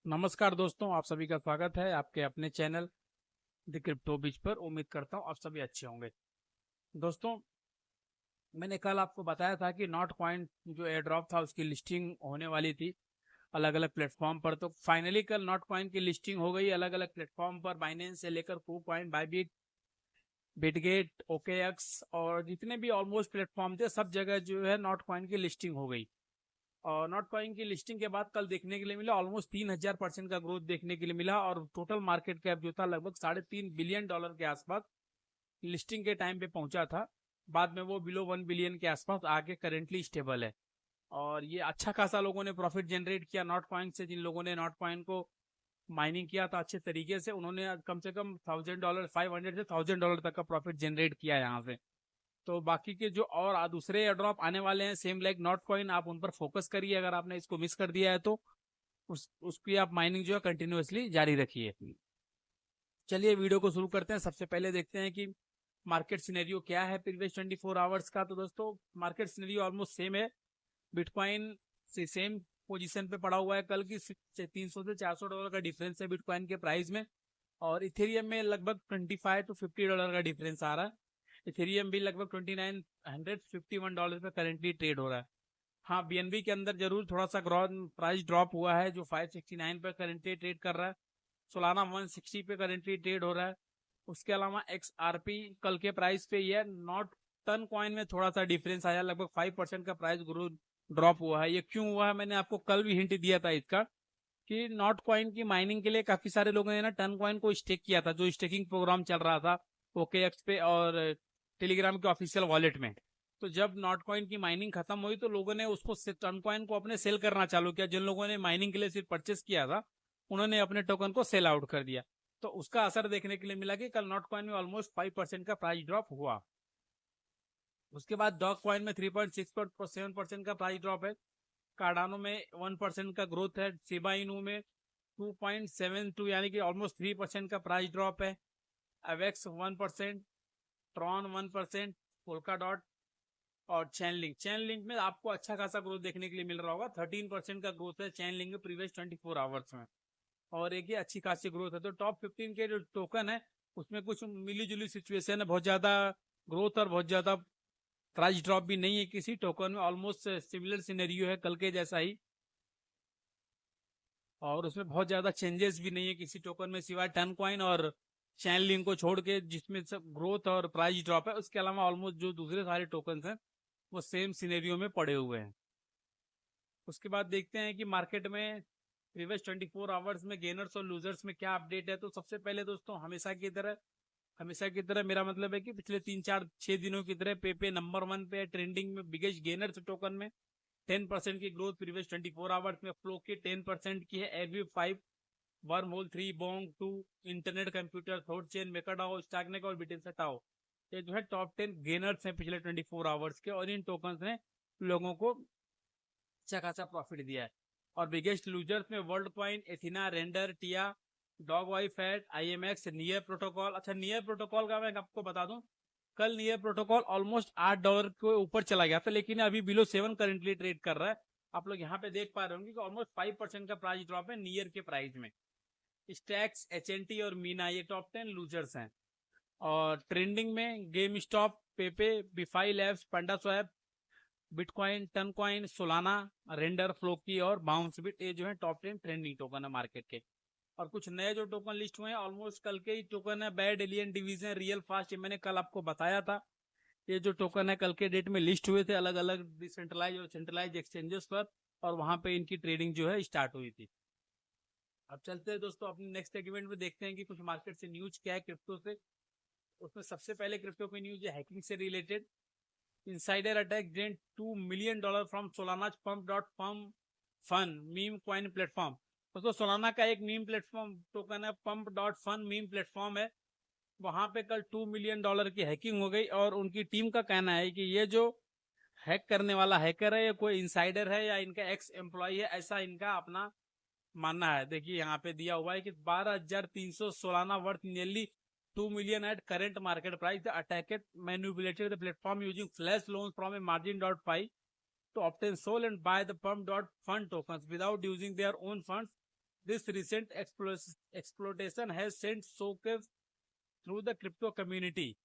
नमस्कार दोस्तों, आप सभी का स्वागत है आपके अपने चैनल द क्रिप्टो बीच पर। उम्मीद करता हूँ आप सभी अच्छे होंगे। दोस्तों, मैंने कल आपको बताया था कि नॉट कॉइन जो एयर ड्रॉप था उसकी लिस्टिंग होने वाली थी अलग अलग प्लेटफॉर्म पर। तो फाइनली कल नॉट कॉइन की लिस्टिंग हो गई अलग अलग प्लेटफॉर्म पर, बाइनेंस से लेकर KuCoin, बाइबिट, बिटगेट, OKX और जितने भी ऑलमोस्ट प्लेटफॉर्म थे सब जगह जो है नॉट कॉइन की लिस्टिंग हो गई। और नॉट कॉइन की लिस्टिंग के बाद कल देखने के लिए मिला ऑलमोस्ट 3000% का ग्रोथ देखने के लिए मिला, और टोटल मार्केट कैप जो था लगभग $3.5 बिलियन के आसपास लिस्टिंग के टाइम पे पहुंचा था। बाद में वो बिलो 1 बिलियन के आसपास आके करेंटली स्टेबल है। और ये अच्छा खासा लोगों ने प्रॉफिट जनरेट किया नॉट कॉइन से। जिन लोगों ने नॉट कॉइन को माइनिंग किया था अच्छे तरीके से, उन्होंने कम से कम $1000, 500 से $1000 तक का प्रॉफिट जनरेट किया यहाँ से। तो बाकी के जो और दूसरे एयर ड्रॉप आने वाले हैं सेम लाइक नॉट कॉइन, आप उन पर फोकस करिए। अगर आपने इसको मिस कर दिया है तो उसकी आप माइनिंग जो है कंटिन्यूअसली जारी रखिए। चलिए वीडियो को शुरू करते हैं। सबसे पहले देखते हैं कि मार्केट सिनेरियो क्या है प्रीवियस 24 आवर्स का। तो दोस्तों, मार्केट सिनेरियो ऑलमोस्ट सेम है। बिटकॉइन से सेम पोजीशन पे पड़ा हुआ है। कल की 300 से $400 का डिफरेंस है बिटकॉइन के प्राइस में। और इथेरियम में लगभग $25 to $50 का डिफरेंस आ रहा है। इथेरियम भी लगभग $2951 पे करेंटली ट्रेड हो रहा है। हाँ, बीएनबी के अंदर जरूर थोड़ा सा प्राइस ड्रॉप हुआ है, जो 569 पे करेंटली ट्रेड कर रहा है। सोलाना 160 पे करेंटली ट्रेड हो रहा है। उसके अलावा XRP कल के प्राइस पे ये नॉट टन कॉइन में थोड़ा सा डिफरेंस आया, लगभग 5% का प्राइस ग्रो ड्रॉप हुआ है। ये क्यों हुआ है, मैंने आपको कल भी हिंट दिया था इसका, कि नॉट कॉइन की माइनिंग के लिए काफी सारे लोगों ने ना टन कॉइन को स्टेक किया था, जो स्टेकिंग प्रोग्राम चल रहा था OKX पे और टेलीग्राम के ऑफिशियल वॉलेट में। तो जब नॉट कॉइन की माइनिंग खत्म हुई तो लोगों ने उसको टन कॉइन को अपने सेल करना चालू किया। जिन लोगों ने माइनिंग के लिए सिर्फ परचेस किया था उन्होंने अपने टोकन को सेल आउट कर दिया। तो उसका असर देखने के लिए मिला कि कल नॉट कॉइन में ऑलमोस्ट 5% का प्राइस ड्रॉप हुआ। उसके बाद डॉग कॉइन में 3.67% का प्राइस ड्रॉप है। कार्डानो में 1% का ग्रोथ है। शिबा इनू में 2.72 यानी कि ऑलमोस्ट 3% का प्राइस ड्रॉप है। अवेक्स 1%, ट्रॉन 1%, पोल्का डॉट और चैन लिंक में आपको अच्छा खासा ग्रोथ देखने के लिए मिल रहा होगा। 13% का ग्रोथ है चैन लिंक में प्रीवियस 24 आवर्स में। और एक ये अच्छी खासी ग्रोथ है। तो टॉप 15 के जो टोकन है उसमें कुछ मिली जुली सिचुएशन है, बहुत ज्यादा ग्रोथ और बहुत ज्यादा प्राइस ड्रॉप भी नहीं है किसी टोकन में। ऑलमोस्ट सिमिलर सिनेरियो है कल के जैसा ही, और उसमें बहुत ज्यादा चेंजेस भी नहीं है किसी टोकन में सिवाय टन कॉइन और चैन लिंक को छोड़ के, जिसमें सब ग्रोथ और प्राइस ड्रॉप है। उसके अलावा ऑलमोस्ट जो दूसरे सारे टोकन हैं वो सेम सिनेरियो में पड़े हुए हैं। उसके बाद देखते हैं कि मार्केट में प्रीवियस 24 आवर्स में गेनर्स और लूजर्स में क्या अपडेट है। तो सबसे पहले दोस्तों, हमेशा की तरह मेरा मतलब है कि पिछले 3 4 6 दिनों की तरह पेपे नंबर 1 पे है ट्रेंडिंग में बिगेस्ट गेनर्स टोकन में। 10% की ग्रोथ प्रीवियस 24 आवर्स में। फ्लो की 10% की है। एरबी 5, worm hole 3, Bonk 2, internet computer, thought chain, मेकाडाओ, स्टागनेट और बिटेन सटाओ, ये जो है टॉप 10 गेनर्स हैं पिछले 24 आवर्स के। और इन टोकन्स ने लोगों को अच्छा खासा प्रॉफिट दिया है। और बिगेस्ट लूजर्स में Worldcoin, Ethena, Render, Tia, dogwifhat, IMX, Near Protocol. अच्छा, नियर प्रोटोकॉल का मैं आपको बता दूं, कल नियर प्रोटोकॉल ऑलमोस्ट $8 के ऊपर चला गया था, लेकिन अभी बिलो 7 करेंटली ट्रेड कर रहा है। आप लोग यहाँ पे देख पा रहे होंगे कि ऑलमोस्ट 5% का प्राइस ड्रॉप है नियर के प्राइस में। स्टैक्स, HNT और मीना ये टॉप 10 लूजर्स हैं। और ट्रेंडिंग में गेम स्टॉप, पेपे, बिफाई labs, Panda Swap, Bitcoin, Ton coin, Solana, Render, Floki और बाउंस बिट, ये जो है टॉप 10 ट्रेंडिंग टोकन है मार्केट के। और कुछ नए जो टोकन लिस्ट हुए हैं ऑलमोस्ट कल के ही टोकन है। Bad alien division, real fast, ये मैंने कल आपको बताया था। ये जो टोकन है कल के डेट में लिस्ट हुए थे अलग अलग डिसेंट्रलाइज और सेंट्रलाइज एक्सचेंजेस पर, और वहां पे इनकी ट्रेडिंग जो है स्टार्ट हुई थी। अब चलते हैं दोस्तों अपने नेक्स्ट सेगमेंट में, देखते हैं कि कुछ मार्केट से न्यूज क्या है क्रिप्टो से। उसमें सबसे पहले क्रिप्टो की न्यूज है हैकिंग से related. Insider attack drained $2 million from Solana's Pump.fun meme coin platform. दोस्तों, सोलाना का एक मीम प्लेटफॉर्म टोकन है, Pump.fun मीम प्लेटफॉर्म है। वहां पे कल $2 million की हैकिंग हो गई, और उनकी टीम का कहना है कि ये जो हैक करने वाला हैकर है ये कोई इंसाइडर है या इनका एक्स एम्प्लॉय है, ऐसा इनका अपना मानना है। देखिए यहाँ पे दिया हुआ है कि 12,300 Solana worth nearly 2 million at current market price. The attacker manipulated the platform using flash loans from a margin.py to obtain, sold and buy the pump.fund tokens without using their own funds. This recent exploitation has sent shockwaves through the crypto community.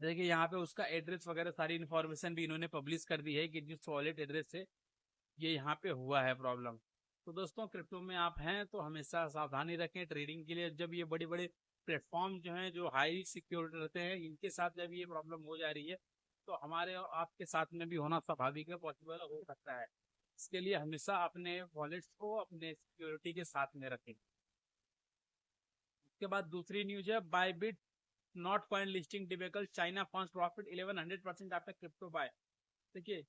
देखिए यहाँ पे उसका address वगैरह सारी information भी इन्होंने publish कर दी है कि जिस वॉलेट एड्रेस से ये यहाँ पे हुआ है प्रॉब्लम। तो दोस्तों क्रिप्टो में आप हैं तो हमेशा सावधानी रखें ट्रेडिंग के लिए। जब ये बड़े बड़े प्लेटफॉर्म जो हैं जो हाई सिक्योरिटी रहते हैं, इनके साथ जब ये प्रॉब्लम हो जा रही है तो हमारे और आपके साथ में भी होना स्वाभाविक है, पॉसिबल हो सकता है। इसके लिए हमेशा अपने वॉलेट्स को अपने सिक्योरिटी के साथ में रखें। उसके बाद दूसरी न्यूज है, Bybit not coin listing debacle, China funds profit 1100% after crypto buy. देखिए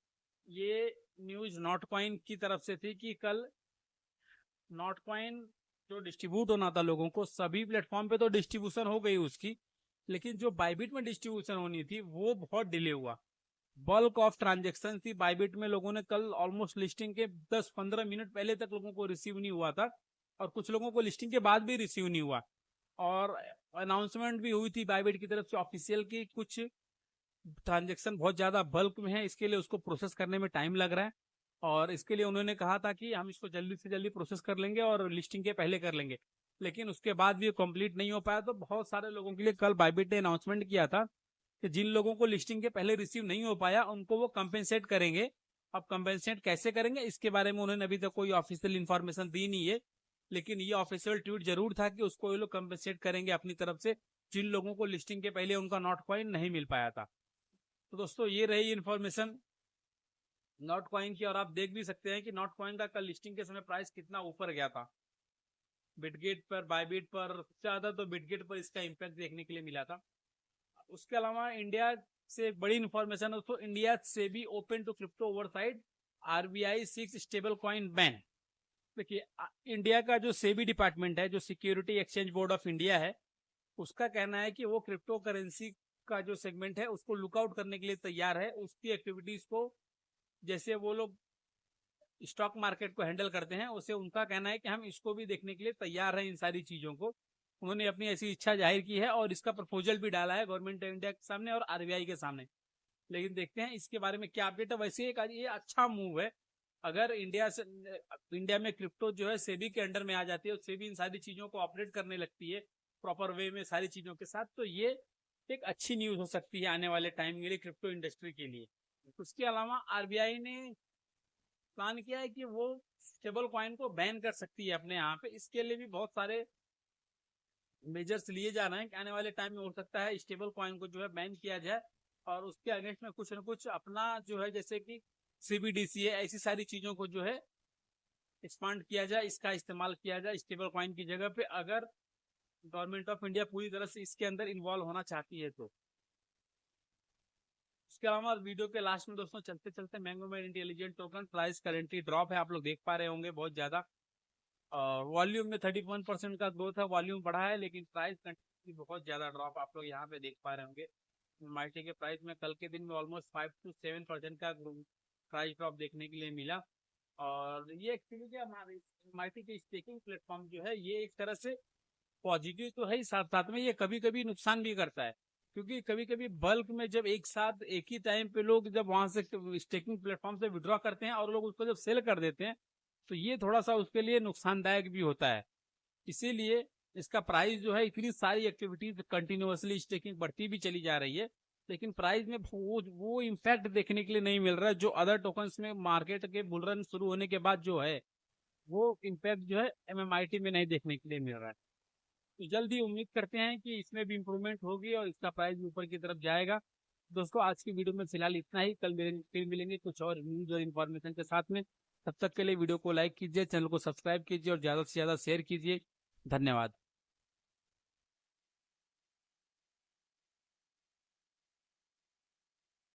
ये न्यूज नॉट कॉइन की तरफ से थी कि कल नॉट कॉइन जो डिस्ट्रीब्यूट होना था लोगों को, सभी प्लेटफॉर्म पे तो डिस्ट्रीब्यूशन हो गई उसकी, लेकिन जो बायबिट में डिस्ट्रीब्यूशन होनी थी वो बहुत डिले हुआ। बल्क ऑफ ट्रांजेक्शन थी बायबिट में, लोगों ने कल ऑलमोस्ट लिस्टिंग के 10-15 मिनट पहले तक लोगों को रिसीव नहीं हुआ था, और कुछ लोगों को लिस्टिंग के बाद भी रिसीव नहीं हुआ। और अनाउंसमेंट भी हुई थी बायबिट की तरफ से ऑफिशियल की कुछ ट्रांजेक्शन बहुत ज्यादा बल्क में है, इसके लिए उसको प्रोसेस करने में टाइम लग रहा है, और इसके लिए उन्होंने कहा था कि हम इसको जल्दी से जल्दी प्रोसेस कर लेंगे और लिस्टिंग के पहले कर लेंगे, लेकिन उसके बाद भी कंप्लीट नहीं हो पाया। तो बहुत सारे लोगों के लिए कल बायबिट ने अनाउंसमेंट किया था कि जिन लोगों को लिस्टिंग के पहले रिसीव नहीं हो पाया उनको वो कंपेंसेट करेंगे। अब कंपेंसेट कैसे करेंगे इसके बारे में उन्होंने अभी तक कोई ऑफिशियल इन्फॉर्मेशन दी नहीं है, लेकिन ये ऑफिशियल ट्वीट जरूर था कि उसको ये लोग कंपेंसेट करेंगे अपनी तरफ से, जिन लोगों को लिस्टिंग के पहले उनका नॉट कॉइन नहीं मिल पाया था। तो दोस्तों ये रही इन्फॉर्मेशन नॉट कॉइन की, और आप देख भी सकते हैं कि नॉट कॉइन का कल लिस्टिंग के समय प्राइस कितना ऊपर गया था। बिटगेट पर, बायबिट पर ज्यादा तो बिटगेट पर इसका इम्पैक्ट देखने के लिए मिला था। उसके अलावा इंडिया से एक बड़ी इन्फॉर्मेशन है दोस्तों, इंडिया से भी open to crypto oversight, RBI seeks stable coin ban. देखिए इंडिया का जो सेबी डिपार्टमेंट है, जो security exchange board of India है, उसका कहना है कि वो क्रिप्टो करेंसी का जो सेगमेंट है उसको लुकआउट करने के लिए तैयार है। उसकी एक्टिविटीज को, जैसे वो लोग स्टॉक मार्केट को हैंडल करते हैं, उसे उनका कहना है कि हम इसको भी देखने के लिए तैयार हैं। इन सारी चीजों को उन्होंने अपनी ऐसी इच्छा जाहिर की है और इसका प्रपोजल भी डाला है गवर्नमेंट ऑफ इंडिया के सामने और आरबीआई के सामने। लेकिन देखते हैं इसके बारे में क्या अपडेट है। वैसे एक ये अच्छा मूव है, अगर इंडिया में क्रिप्टो जो है सेबी के अंडर में आ जाती है और सेबी इन सारी चीजों को ऑपरेट करने लगती है प्रॉपर वे में सारी चीजों के साथ, तो ये एक अच्छी न्यूज हो सकती है आने वाले टाइम के लिए क्रिप्टो इंडस्ट्री के लिए। उसके अलावा आरबीआई ने प्लान किया है कि वो स्टेबल कॉइन को बैन कर सकती है अपने यहाँ पे। इसके लिए भी बहुत सारे मेजर्स लिए जा रहे हैं कि आने वाले टाइम में हो सकता है स्टेबल कॉइन को जो है बैन किया जाए, और उसके अगेंस्ट में कुछ न कुछ अपना जो है, जैसे कि सीबीडीसी है, ऐसी सारी चीजों को जो है एक्सपांड किया जाए, इसका इस्तेमाल किया जाए स्टेबल कॉइन की जगह पे, अगर गवर्नमेंट ऑफ इंडिया पूरी तरह से इसके अंदर इन्वॉल्व होना चाहती है तो। इसके अलावा वीडियो के लास्ट में दोस्तों चलते चलते Mangoman intelligent token price currently drop है, आप लोग देख पा रहे होंगे बहुत ज्यादा। वॉल्यूम में 31% का ग्रोथ है, वॉल्यूम बढ़ा है, लेकिन प्राइस कंटिन्यूसली बहुत ज्यादा ड्रॉप आप लोग यहाँ पे देख पा रहे होंगे। माइटी के प्राइस में कल के दिन में ऑलमोस्ट 5 to 7% का प्राइस ड्रॉप देखने के लिए मिला। और ये एक्चुअली क्या, माइटी के स्टेकिंग प्लेटफॉर्म जो है ये एक तरह से पॉजिटिव तो है ही, साथ साथ में ये कभी कभी नुकसान भी करता है, क्योंकि कभी कभी बल्क में जब एक साथ एक ही टाइम पे लोग जब वहां से स्टेकिंग प्लेटफॉर्म से विड्रॉ करते हैं और लोग उसको जब सेल कर देते हैं, तो ये थोड़ा सा उसके लिए नुकसानदायक भी होता है। इसीलिए इसका प्राइस जो है, इतनी सारी एक्टिविटीज कंटिन्यूअसली स्टेकिंग बढ़ती भी चली जा रही है, लेकिन प्राइस में वो इम्पैक्ट देखने के लिए नहीं मिल रहा है जो अदर टोकन्स में मार्केट के बुलरन शुरू होने के बाद जो है, वो इम्पैक्ट जो है एमएमआईटी में नहीं देखने के लिए मिल रहा है। तो जल्द ही उम्मीद करते हैं कि इसमें भी इम्प्रूवमेंट होगी और इसका प्राइस भी ऊपर की तरफ जाएगा। दोस्तों आज की वीडियो में फिलहाल इतना ही, कल फिर मिलेंगे कुछ और न्यूज और इन्फॉर्मेशन के साथ में। तब तक के लिए वीडियो को लाइक कीजिए, चैनल को सब्सक्राइब कीजिए और ज़्यादा से ज़्यादा शेयर कीजिए। धन्यवाद।